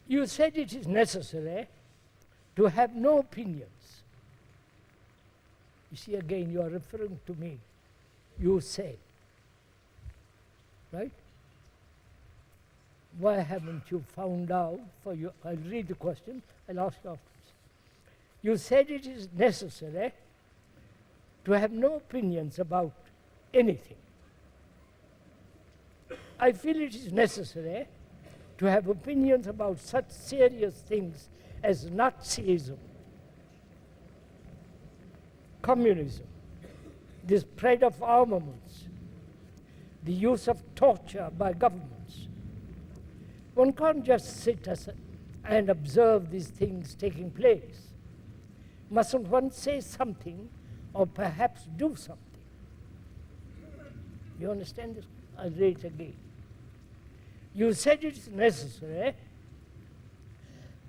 You said it is necessary to have no opinions. You see, again, you are referring to me. You say, right? Why haven't you found out for you? I'll read the question, I'll ask you afterwards. You said it is necessary to have no opinions about anything. I feel it is necessary to have opinions about such serious things as Nazism, communism, the spread of armaments, the use of torture by governments. One can't just sit and observe these things taking place. Mustn't one say something or perhaps do something? You understand this? I'll read it again. You said it is necessary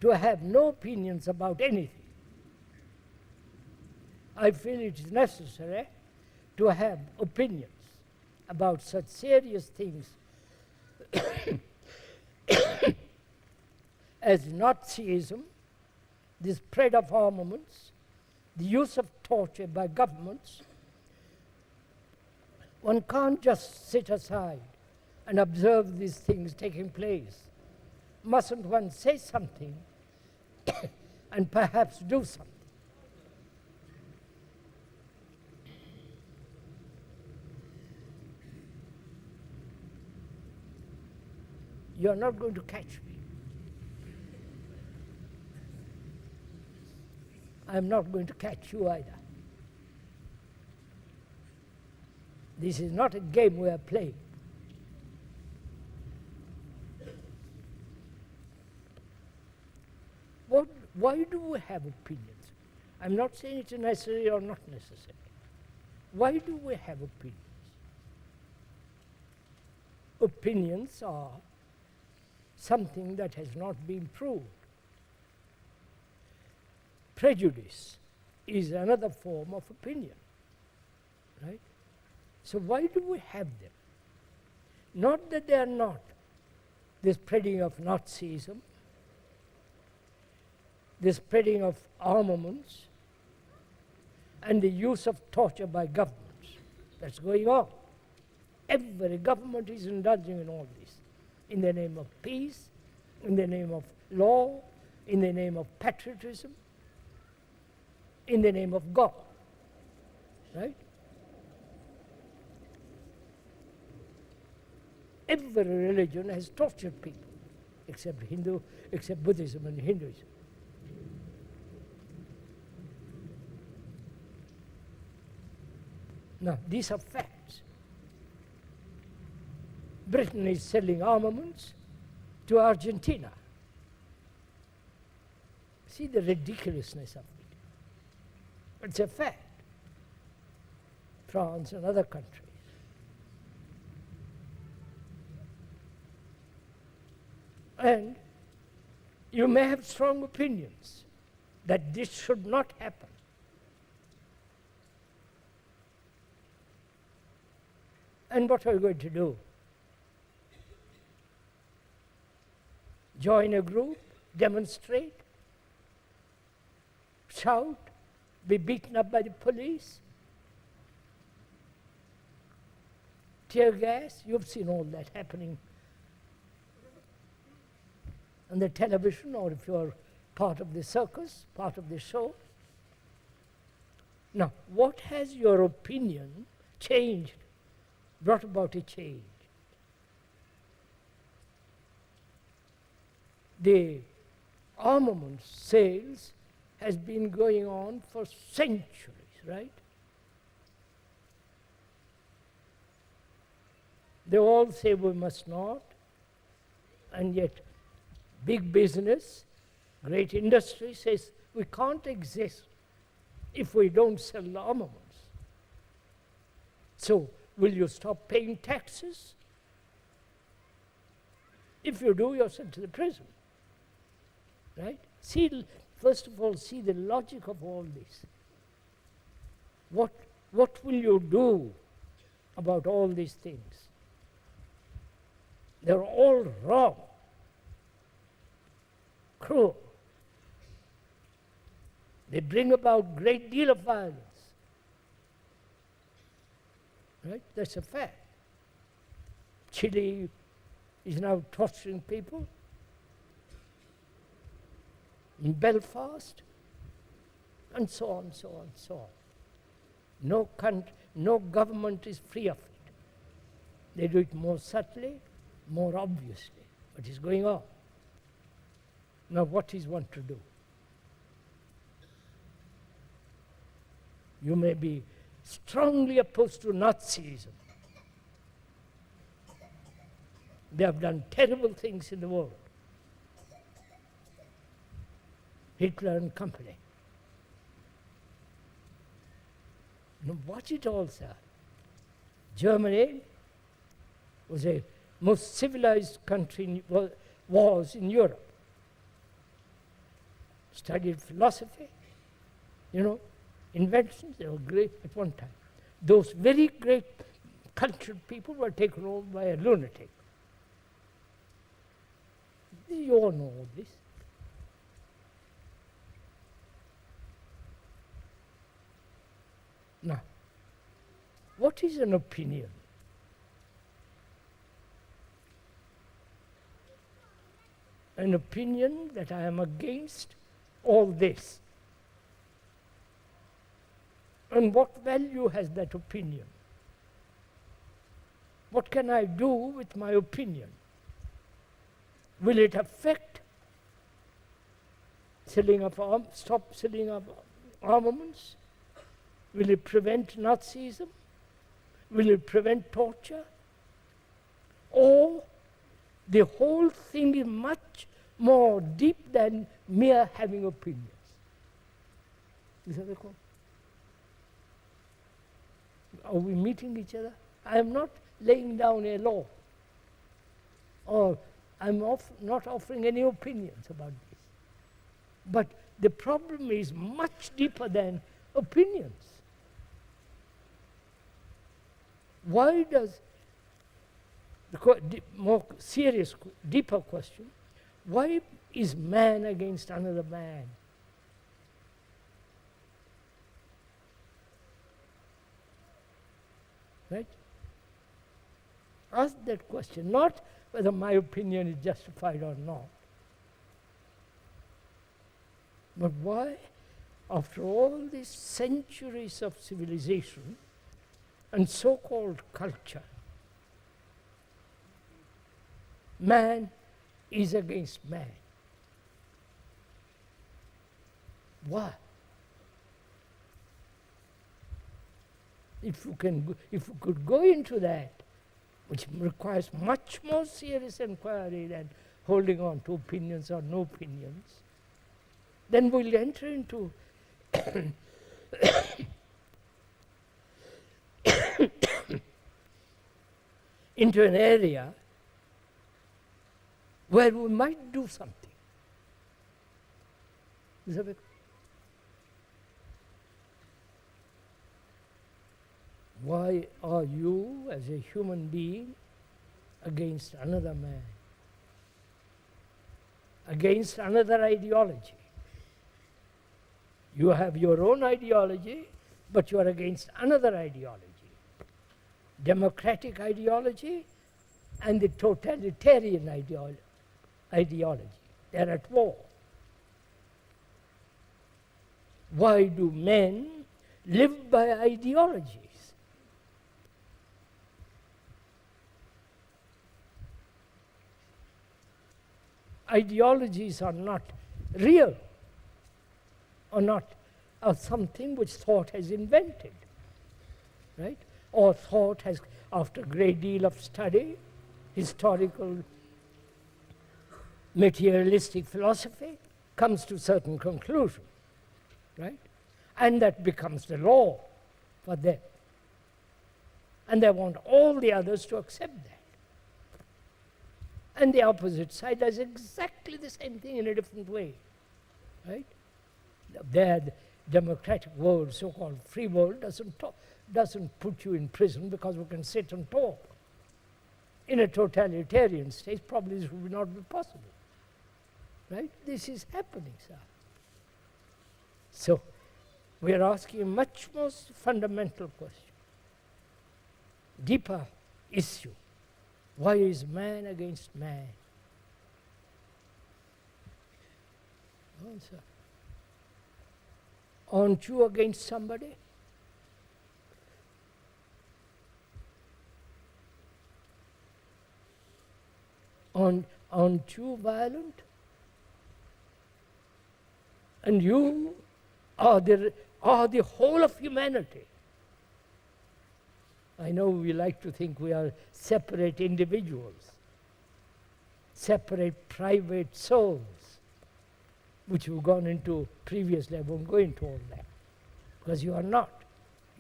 to have no opinions about anything. I feel it is necessary to have opinions about such serious things as Nazism, the spread of armaments, the use of torture by governments. One can't just sit aside and observe these things taking place. Mustn't one say something and perhaps do something? You're not going to catch me. I'm not going to catch you either. This is not a game we are playing. Why do we have opinions? I'm not saying it's necessary or not necessary. Why do we have opinions? Opinions are something that has not been proved. Prejudice is another form of opinion, right? So why do we have them? Not that they are not the spreading of Nazism, the spreading of armaments, and the use of torture by governments. That's going on. Every government is indulging in all this, in the name of peace, in the name of law, in the name of patriotism, in the name of God, right? Every religion has tortured people, except Buddhism and Hinduism. Now, these are facts. Britain is selling armaments to Argentina. See the ridiculousness of it. It's a fact. France and other countries. And you may have strong opinions that this should not happen. And what are you going to do? Join a group, demonstrate, shout, be beaten up by the police, tear gas? You've seen all that happening on the television, or if you're part of the circus, part of the show. Now, what has your opinion changed, brought about a change? The armaments sales has been going on for centuries, right? They all say we must not, and yet big business, great industry says we can't exist if we don't sell armaments. So, will you stop paying taxes? If you do, you're sent to the prison, right? See, first of all, see the logic of all this. What will you do about all these things? They're all wrong. cruel. They bring about great deal of violence. Right? That's a fact. Chile is now torturing people. In Belfast, and so on, so on, so on. No government is free of it. They do it more subtly, more obviously, but it's going on. Now what is one to do? You may be strongly opposed to Nazism. They have done terrible things in the world. Hitler and company. Now watch it all, sir. Germany was a most civilized country, was in Europe. Studied philosophy, inventions, they were great at one time. Those very great cultured people were taken over by a lunatic. You all know all this. Now, what is an opinion? An opinion that I am against all this. And what value has that opinion? What can I do with my opinion? Will it affect stop selling of armaments? Will it prevent Nazism? Will it prevent torture? Or the whole thing is much more deep than mere having opinions? Is that the call? Are we meeting each other? I am not laying down a law, or I'm not offering any opinions about this. But the problem is much deeper than opinions. Why does the more serious, deeper question, why is man against another man? Right? Ask that question, not whether my opinion is justified or not. But why, after all these centuries of civilization and so-called culture, man is against man? Why? If we could go into that, which requires much more serious inquiry than holding on to opinions or no opinions, then we'll enter into into an area where we might do something. Is that it? Why are you, as a human being, against another man? Against another ideology? You have your own ideology, but you are against another ideology. Democratic ideology and the totalitarian ideology. They are at war. Why do men live by ideologies? Ideologies are not real, or something which thought has invented, right? Or thought has, after a great deal of study, historical, materialistic philosophy, comes to certain conclusion, right? And that becomes the law for them. And they want all the others to accept that. And the opposite side does exactly the same thing in a different way, right? Their democratic world, so-called free world, doesn't put you in prison because we can sit and talk. In a totalitarian state, probably this would not be possible. Right? This is happening, sir. So, we are asking a much more fundamental question, deeper issue. Why is man against man? Answer. Aren't you against somebody? Aren't you violent? And you are the whole of humanity. I know we like to think we are separate individuals, separate private souls, which we've gone into previously. I won't go into all that, because you are not.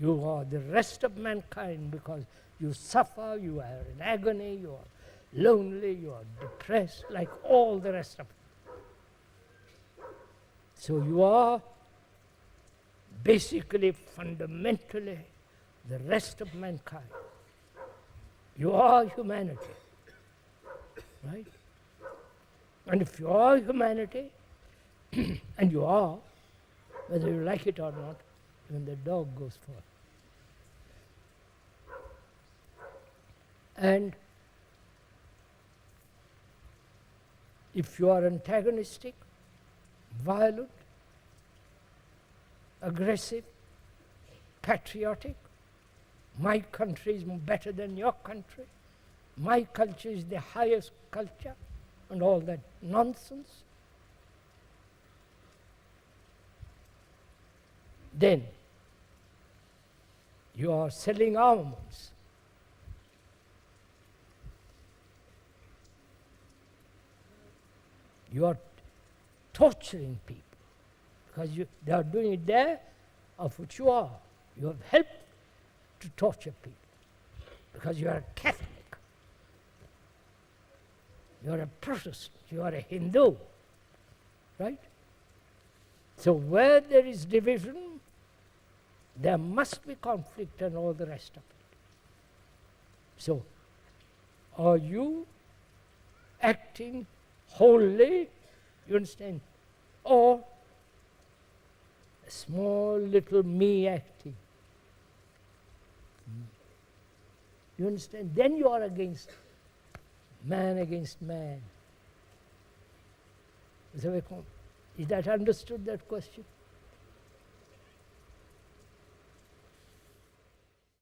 You are the rest of mankind, because you suffer, you are in agony, you are lonely, you are depressed, like all the rest of them. So you are basically, fundamentally, the rest of mankind. You are humanity, right? And if you are humanity, and you are, whether you like it or not, when the dog goes forth. And if you are antagonistic, violent, aggressive, patriotic, my country is better than your country, my culture is the highest culture, and all that nonsense, then you are selling armaments. You are torturing people, because they are doing it there, of which you are. You have helped to torture people, because you are a Catholic, you are a Protestant, you are a Hindu, right? So where there is division, there must be conflict and all the rest of it. So, are you acting wholly, you understand, or a small little me acting? You understand? Then you are against man against man. Is that understood, that question?